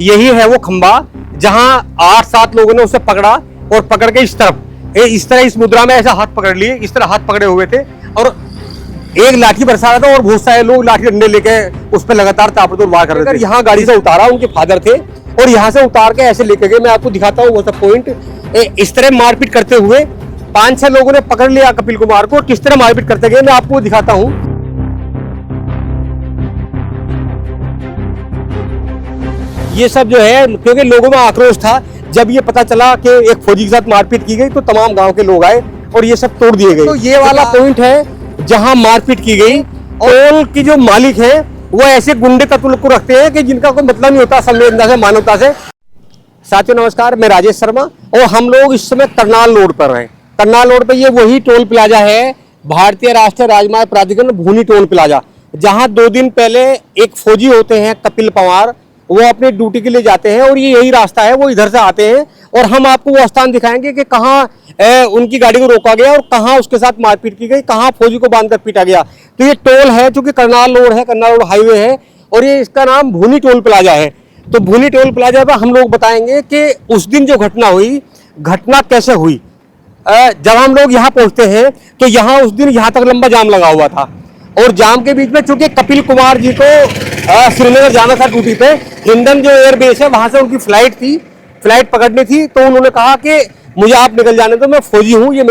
यही है वो खंबा जहां 8-7 लोगों ने उसे पकड़ा और पकड़ के इस तरह इस मुद्रा में ऐसा हाथ पकड़ लिए, इस तरह हाथ पकड़े हुए थे और एक लाठी बरसा रहा था और बहुत सारे लोग लाठी डंडे लेके उस पर लगातार ताबड़तोड़ वार कर रहे थे। यहाँ गाड़ी से उतारा, उनके फादर थे और यहाँ से उतार के ऐसे लेके गए। मैं आपको दिखाता हूँ वो सब पॉइंट। इस तरह मारपीट करते हुए 5-6 लोगों ने पकड़ लिया कपिल कुमार को। किस तरह मारपीट करते गए मैं आपको दिखाता हूँ। ये सब जो है क्योंकि लोगों में आक्रोश था। जब ये पता चला कि एक फौजी के साथ मारपीट की गई तो तमाम गांव के लोग आए और ये सब तोड़ दिए गए। तो ये वाला पॉइंट है जहां मारपीट की गई। टोल की जो मालिक है वो ऐसे गुंडे तत्व को रखते हैं कि जिनका कोई मतलब नहीं होता संवेदना से, मानवता से। साथियों नमस्कार, मैं राजेश शर्मा और हम लोग इस समय करनाल रोड पर हैं। करनाल रोड पर ये वही टोल प्लाजा है, भारतीय राष्ट्रीय राजमार्ग प्राधिकरण भूनी टोल प्लाजा, जहां 2 दिन पहले एक फौजी होते हैं कपिल पवार, वो अपनी ड्यूटी के लिए जाते हैं और ये यही रास्ता है, वो इधर से आते हैं और हम आपको वो स्थान दिखाएंगे कि कहाँ उनकी गाड़ी को रोका गया और कहाँ उसके साथ मारपीट की गई, कहाँ फौजी को बांधकर पीटा गया। तो ये टोल है चूंकि करनाल रोड है, करनाल रोड हाईवे है और ये इसका नाम भूनी टोल प्लाजा है। तो भूनी टोल प्लाजा पर हम लोग बताएंगे कि उस दिन जो घटना हुई, घटना कैसे हुई। जब हम लोग यहाँ पहुंचते हैं तो यहाँ उस दिन यहाँ तक लंबा जाम लगा हुआ था और जाम के बीच में चूंकि कपिल कुमार जी को श्रीनगर जाना था ड्यूटी पे, हिंडन जो एयरबेस है वहां से उनकी फ्लाइट थी, फ्लाइट पकड़नी थी। तो उन्होंने कहा कि मुझे आप निकल जाने दो, मैं फौजी हूँ, ये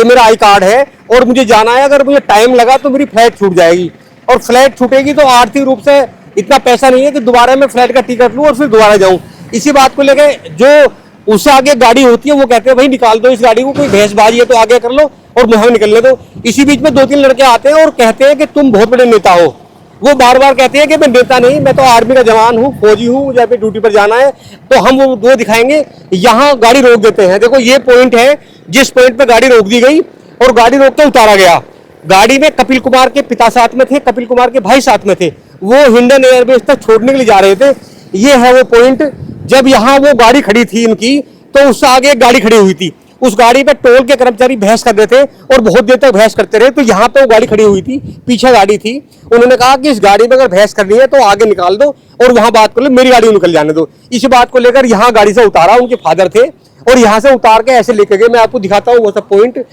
मेरा आई कार्ड है और मुझे जाना है, अगर मुझे टाइम लगा तो मेरी फ्लाइट छूट जाएगी और फ्लाइट छूटेगी तो आर्थिक रूप से इतना पैसा नहीं है कि दोबारा मैं फ्लाइट का टिकट लूँ और फिर दोबारा जाऊँ। इसी बात को लेकर जो उससे आगे गाड़ी होती है वो कहते हैं भाई निकाल दो इस गाड़ी को, कोई भैंसबाजी है तो आगे कर लो और मुझे निकलने दो। इसी बीच में 2-3 लड़के आते हैं और कहते हैं कि तुम बहुत बड़े नेता हो। वो बार बार कहते हैं कि मैं नेता नहीं, मैं तो आर्मी का जवान हूँ, फौजी हूँ, मुझे अपनी ड्यूटी पर जाना है। तो हम वो दिखाएंगे। यहाँ गाड़ी रोक देते हैं। देखो ये पॉइंट है जिस पॉइंट पे गाड़ी रोक दी गई और गाड़ी रोक के उतारा गया। गाड़ी में कपिल कुमार के पिता साथ में थे, कपिल कुमार के भाई साथ में थे, वो हिंडन एयरबेस तक छोड़ने के लिए जा रहे थे। ये है वो पॉइंट। जब यहाँ वो गाड़ी खड़ी थी इनकी तो उससे आगे एक गाड़ी खड़ी हुई थी। उस गाड़ी पे टोल के कर्मचारी बहस कर रहे थे और बहुत देर तक बहस करते रहे। तो यहाँ पे वो गाड़ी खड़ी हुई थी, पीछे गाड़ी थी। उन्होंने कहा कि इस गाड़ी में अगर बहस करनी है तो आगे निकाल दो और वहां बात कर लो, मेरी गाड़ी निकल जाने दो। इसी बात को लेकर यहाँ गाड़ी से उतारा, उनके फादर थे और यहाँ से उतार के ऐसे लेके गए। मैं आपको दिखाता हूँ वो सब पॉइंट।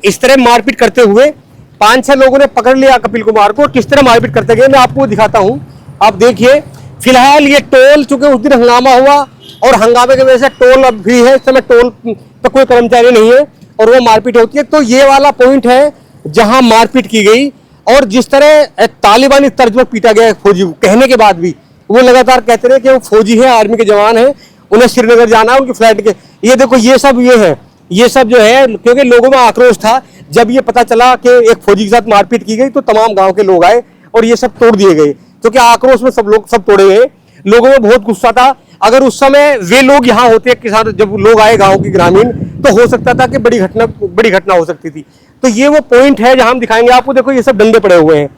इस तरह मारपीट करते हुए 5-6 लोगों ने पकड़ लिया कपिल कुमार को। किस तरह मारपीट करते गए मैं आपको दिखाता हूँ, आप देखिए। फिलहाल ये टोल चूंकि उस दिन हंगामा हुआ और हंगामे की वजह से टोल अब भी है, इस समय टोल पर कोई कर्मचारी नहीं है और वो मारपीट होती है। तो ये वाला पॉइंट है जहां मारपीट की गई और जिस तरह तालिबानी तर्ज पर पीटा गया फौजी को, कहने के बाद भी वो लगातार कहते रहे कि वो फौजी है, आर्मी के जवान है, उन्हें श्रीनगर जाना है, उनकी फ्लाइट के। ये देखो ये सब जो है क्योंकि लोगों में आक्रोश था। जब ये पता चला कि एक फौजी के साथ मारपीट की गई तो तमाम गाँव के लोग आए और ये सब तोड़ दिए गए। क्योंकि आक्रोश में सब तोड़े गए। लोगों में बहुत गुस्सा था। अगर उस समय वे लोग यहाँ होते किसान, जब लोग आए गांव की ग्रामीण, तो हो सकता था कि बड़ी घटना हो सकती थी। तो ये वो पॉइंट है जहां हम दिखाएंगे आपको। देखो ये सब डंडे पड़े हुए हैं,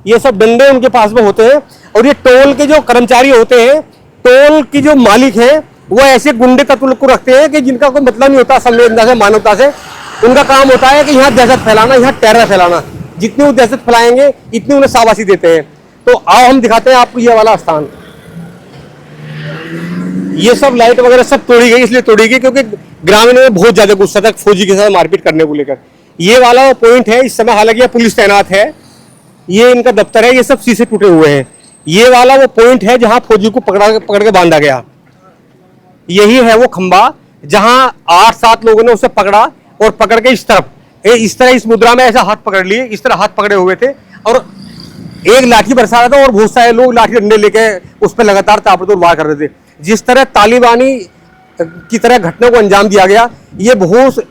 ये सब डंडे उनके पास में होते हैं और ये टोल के जो कर्मचारी होते हैं, टोल की जो मालिक है वो ऐसे गुंडे तत्व को रखते हैं कि जिनका कोई मतलब नहीं होता संवेदना से, मानवता से। उनका काम होता है कि यहाँ दहशत फैलाना, यहाँ टेरर फैलाना। जितनी वो दहशत फैलाएंगे इतनी उन्हें शाबाशी देते हैं। तो आओ हम दिखाते हैं आपको ये वाला स्थान। ये सब लाइट वगैरह सब तोड़ी गई, इसलिए तोड़ी गई क्योंकि ग्रामीणों में बहुत ज्यादा गुस्सा था फौजी के साथ मारपीट करने को लेकर। ये वाला पॉइंट है। इस समय हालांकि पुलिस तैनात है, ये इनका दफ्तर है, ये सब शीशे टूटे हुए हैं। ये वाला वो पॉइंट है जहां फौजी को पकड़ के बांधा गया। यही है वो खंबा जहां 8-7 लोगों ने उसे पकड़ा और पकड़ के इस तरह इस मुद्रा में ऐसा हाथ पकड़ लिए, इस तरह हाथ पकड़े हुए थे और एक लाठी बरसा रहा था और बहुत सारे लोग लाठी डंडे लेके उस पर लगातार ताबड़तोड़ वार कर रहे थे। जिस तरह तालिबानी की तरह घटना को अंजाम दिया गया, ये बहुत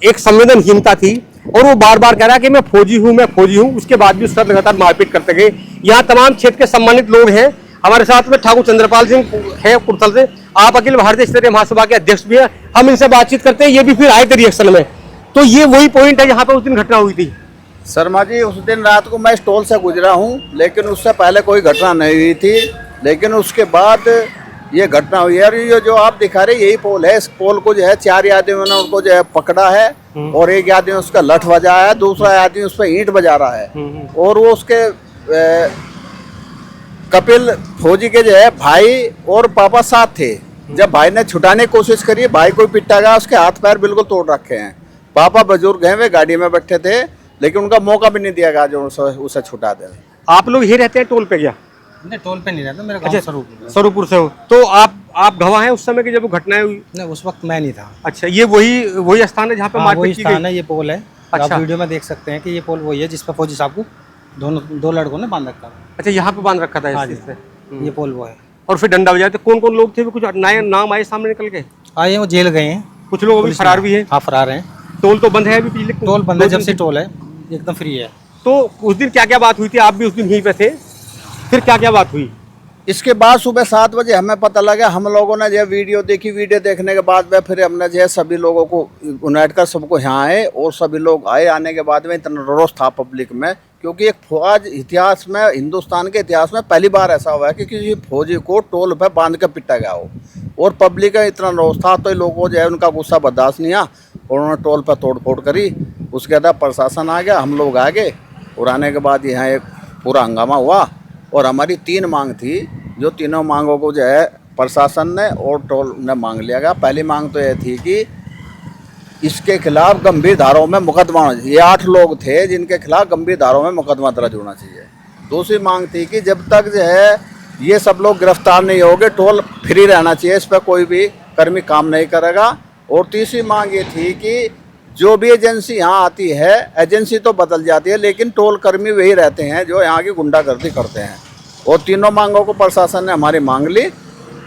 एक संवेदनहीनता थी और वो बार बार कह रहा कि मैं फौजी हूँ। उसके बाद भी उसके साथ लगातार मारपीट करते गए। यहाँ तमाम क्षेत्र के सम्मानित लोग हैं। हमारे साथ में ठाकुर चंद्रपाल सिंह है कुर्थल से, आप अखिल भारतीय क्षेत्रीय महासभा के अध्यक्ष भी हैं। हम इनसे बातचीत करते हैं, ये भी फिर आए थे रिएक्शन में। तो ये वही पॉइंट है जहाँ पर उस दिन घटना हुई थी। शर्मा जी, उस दिन रात को मैं टोल से गुजरा हूँ, लेकिन उससे पहले कोई घटना नहीं हुई थी। लेकिन उसके बाद ये घटना हुई है और ये जो आप दिखा रहे यही पोल है। इस पोल को जो है 4 आदमियों ने उनको जो है पकड़ा है और एक आदमी उसका लठ बजा है, दूसरा आदमी उस पर ईंट बजा रहा है और वो उसके कपिल फौजी के जो है भाई और पापा साथ थे। जब भाई ने छुटाने की कोशिश करी, भाई को पिटा गया, उसके हाथ पैर बिल्कुल तोड़ रखे हैं। पापा बुजुर्ग हैं, वे गाड़ी में बैठे थे, लेकिन उनका मौका भी नहीं दिया गया जो उसे छुटा दे। आप लोग ही रहते हैं टोल पे क्या? नहीं, टोल पे नहीं रहता, मेरा गांव स्वरूपुर। स्वरूपुर से हो तो आप गवाह हैं उस समय की जब वो घटनाएं हुई? नहीं, उस वक्त मैं नहीं था। अच्छा, ये वही स्थान है जहाँ पे हाँ, वही मारपीट की स्थान गई? है, ये पोल है। अच्छा। आप वीडियो में देख सकते हैं कि ये पोल वही है जिस पर फौजी साहब को दो लड़कों ने बांध रखा था। अच्छा, यहाँ पे बांध रखा था हाँ इस जी, चीज़ से। ये पोल वो है। और फिर डंडा बजाते कौन कौन लोग थे? वो कुछ नए नाम आए सामने निकल के? आए हैं, वो जेल गए हैं। कुछ लोग अभी फरार भी हैं। हाँ, फरार हैं। टोल तो बंद है अभी, पिछले टोल बंद है, 2 जब दिन से टोल है एकदम फ्री है। तो उस दिन क्या क्या बात हुई थी? आप भी उस दिन यहीं पे थे, फिर क्या क्या बात हुई? इसके बाद सुबह 7 बजे हमें पता लगा, हम लोगों ने जो वीडियो देखी, वीडियो देखने के बाद में फिर हमने जो है सभी लोगों को यूनाइट कर सबको यहाँ आए, और सभी लोग आए। आने के बाद में इतना रोष था पब्लिक में, क्योंकि एक फौज इतिहास में, हिंदुस्तान के इतिहास में पहली बार ऐसा हुआ है कि किसी फौजी को टोल पे बांध के पिटा गया हो, और पब्लिक का इतना रोष था। तो लोगों को जो है उनका गुस्सा बर्दाश्त नहीं आया, और उन्होंने टोल पर तोड़ फोड़ करी। उसके बाद प्रशासन आ गया, हम लोग आ गए, और आने के बाद यहाँ एक पूरा हंगामा हुआ। और हमारी 3 मांग थी, जो तीनों मांगों को जो है प्रशासन ने और टोल ने मांग लिया गया। पहली मांग तो यह थी कि इसके खिलाफ गंभीर धाराओं में मुकदमा होना चाहिए। ये 8 लोग थे जिनके खिलाफ गंभीर धाराओं में मुकदमा दर्ज होना चाहिए। दूसरी मांग थी कि जब तक जो है ये सब लोग गिरफ्तार नहीं होंगे, टोल फ्री रहना चाहिए, इस पर कोई भी कर्मी काम नहीं करेगा। और तीसरी मांग ये थी कि जो भी एजेंसी यहाँ आती है, एजेंसी तो बदल जाती है, लेकिन टोल कर्मी वही रहते हैं जो यहाँ की गुंडागर्दी करते हैं। और तीनों मांगों को प्रशासन ने हमारी मांग ली,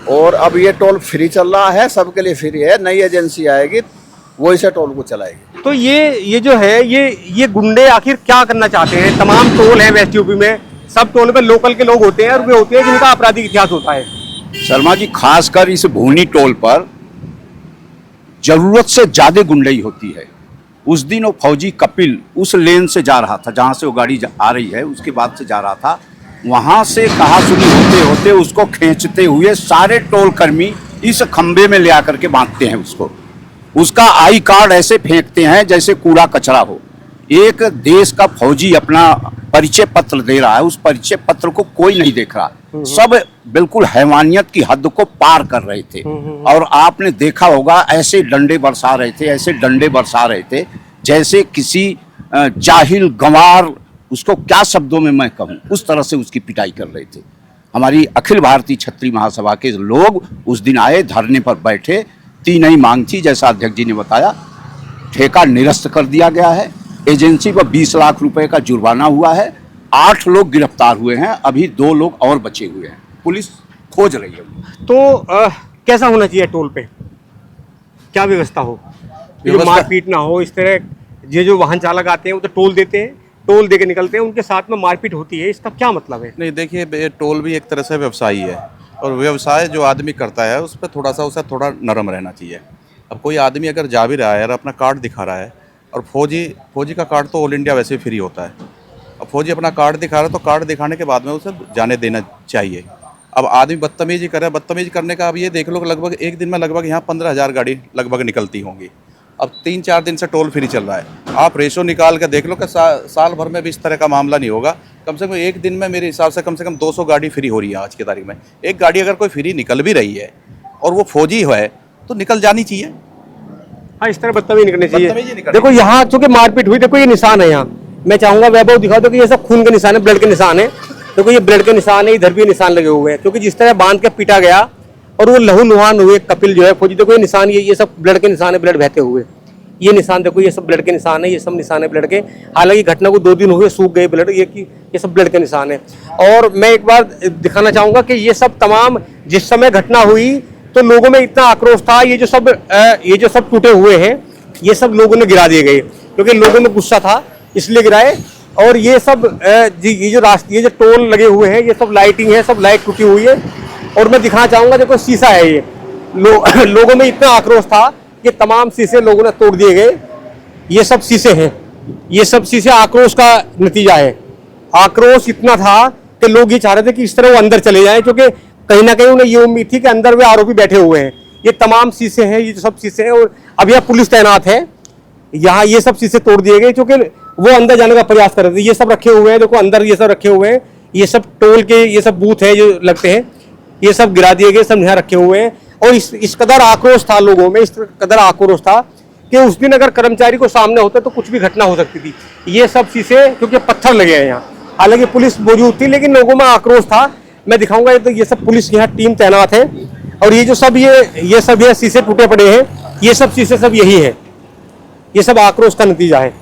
और अब ये टोल फ्री चल रहा है, सबके लिए फ्री है। नई एजेंसी आएगी, वो इसे टोल को चलाएगी। तो ये जो है ये गुंडे आखिर क्या करना चाहते हैं? तमाम टोल है वेस्ट यूपी में, सब टोल पे लोकल के लोग होते हैं, और वे होते हैं जिनका आपराधिक इतिहास होता है। शर्मा जी, खासकर इस भूनी टोल पर जरूरत से ज्यादा गुंडई होती है। उस दिन वो फौजी कपिल उस लेन से जा रहा था जहां से वो गाड़ी आ रही है, उसके बाद से जा रहा था। वहां से कहा सुनी होते होते उसको खींचते हुए सारे टोल कर्मी इस खंबे में ले आकर के बांधते हैं उसको। उसका आई कार्ड ऐसे फेंकते हैं जैसे कूड़ा कचरा हो। एक देश का फौजी अपना परिचय पत्र दे रहा है, उस परिचय पत्र को कोई नहीं देख रहा। सब बिल्कुल हैवानियत की हद को पार कर रहे थे। और आपने देखा होगा, ऐसे डंडे बरसा रहे थे, ऐसे डंडे बरसा रहे थे जैसे किसी जाहिल गंवार, उसको क्या शब्दों में मैं कहूँ, उस तरह से उसकी पिटाई कर रहे थे। हमारी अखिल भारतीय क्षत्रिय महासभा के लोग उस दिन आए, धरने पर बैठे। 3 ही मांग थी, जैसा अध्यक्ष जी ने बताया। ठेका निरस्त कर दिया गया है, एजेंसी पर 20 लाख रुपए का जुर्माना हुआ है, 8 लोग गिरफ्तार हुए हैं, अभी 2 लोग और बचे हुए हैं, पुलिस खोज रही है। तो कैसा होना चाहिए टोल पे? क्या व्यवस्था हो? मारपीट ना हो इस तरह। ये जो वाहन चालक आते हैं वो तो टोल देते हैं, टोल दे के निकलते हैं, उनके साथ में मारपीट होती है, इसका क्या मतलब है? नहीं, देखिए, टोल भी एक तरह से व्यवसाय है, और व्यवसाय जो आदमी करता है उस पर उसे थोड़ा नरम रहना चाहिए। अब कोई आदमी अगर जा भी रहा है और अपना कार्ड दिखा रहा है, और फौजी का कार्ड तो ऑल इंडिया वैसे फ्री होता है, अब फौजी अपना कार्ड दिखा रहा है तो कार्ड दिखाने के बाद में उसे जाने देना चाहिए। अब आदमी बदतमीजी करे, बदतमीजी करने का अब ये देख लो, लगभग एक दिन में लगभग यहाँ 15,000 गाड़ी लगभग निकलती होंगी। अब 3-4 दिन से टोल फ्री चल रहा है। आप रेशो निकाल कर देख लो कि साल भर में भी इस तरह का मामला नहीं होगा। कम से कम एक दिन में मेरे हिसाब से कम 200 गाड़ी फ्री हो रही है आज की तारीख में। एक गाड़ी अगर कोई फ्री निकल भी रही है और वो फौजी है तो निकल जानी चाहिए। हाँ, इस तरह बदतमीजी निकलनी चाहिए। देखो यहाँ चूंकि मारपीट हुई, देखो ये निशान है, यहाँ मैं चाहूंगा वैभव दिखा दो कि ये सब खून के निशान है, ब्लड के निशान है। देखो ये ब्लड के निशान है, इधर भी निशान लगे हुए हैं, क्योंकि जिस तरह बांध के पीटा गया और वो लहूलुहान हुए कपिल जो है फौजी, देखो ये निशान, ये सब ब्लड के निशान है, ब्लड बहते हुए। ये निशान देखो, ये सब ब्लड के निशान है, ये सब निशान है ब्लड के। हालांकि घटना को 2 दिन हुए, सूख गए ब्लड, ये सब ब्लड के निशान है। और मैं एक बार दिखाना चाहूंगा कि ये सब तमाम, जिस समय घटना हुई तो लोगों में इतना आक्रोश था, ये जो सब टूटे हुए हैं ये सब लोगों ने गिरा दिए गए, क्योंकि लोगों में गुस्सा था इसलिए गिराए। और ये सब ये जो टोल लगे हुए हैं, ये सब लाइटिंग है, सब लाइट टूटी हुई है। और मैं दिखाना चाहूंगा, देखो शीशा है ये, लोगों में इतना आक्रोश था कि तमाम शीशे लोगों ने तोड़ दिए गए। ये सब शीशे हैं, ये सब शीशे आक्रोश का नतीजा है। आक्रोश इतना था कि लोग ये चाह रहे थे कि इस तरह वो अंदर चले जाएं, क्योंकि कहीं ना कहीं उन्हें ये उम्मीद थी कि अंदर वे आरोपी बैठे हुए हैं। ये तमाम शीशे हैं, ये सब शीशे हैं, और अब यहाँ पुलिस तैनात है। यहाँ ये सब शीशे तोड़ दिए गए, क्योंकि वो अंदर जाने का प्रयास कर रहे थे। ये सब रखे हुए हैं, देखो अंदर ये सब रखे हुए हैं, ये सब टोल के ये सब बूथ है जो लगते हैं, ये सब गिरा दिए गए, सब यहाँ रखे हुए हैं। और इस कदर आक्रोश था लोगों में, इस कदर आक्रोश था कि उस दिन अगर कर्मचारी को सामने होता तो कुछ भी घटना हो सकती थी। ये सब शीशे क्योंकि पत्थर लगे हैं यहाँ, हालांकि पुलिस मौजूद थी लेकिन लोगों में आक्रोश था। मैं दिखाऊंगा तो ये सब पुलिस की यहाँ टीम तैनात है और ये जो सब ये शीशे टूटे पड़े हैं, ये सब शीशे सब यही है, ये सब आक्रोश का नतीजा है।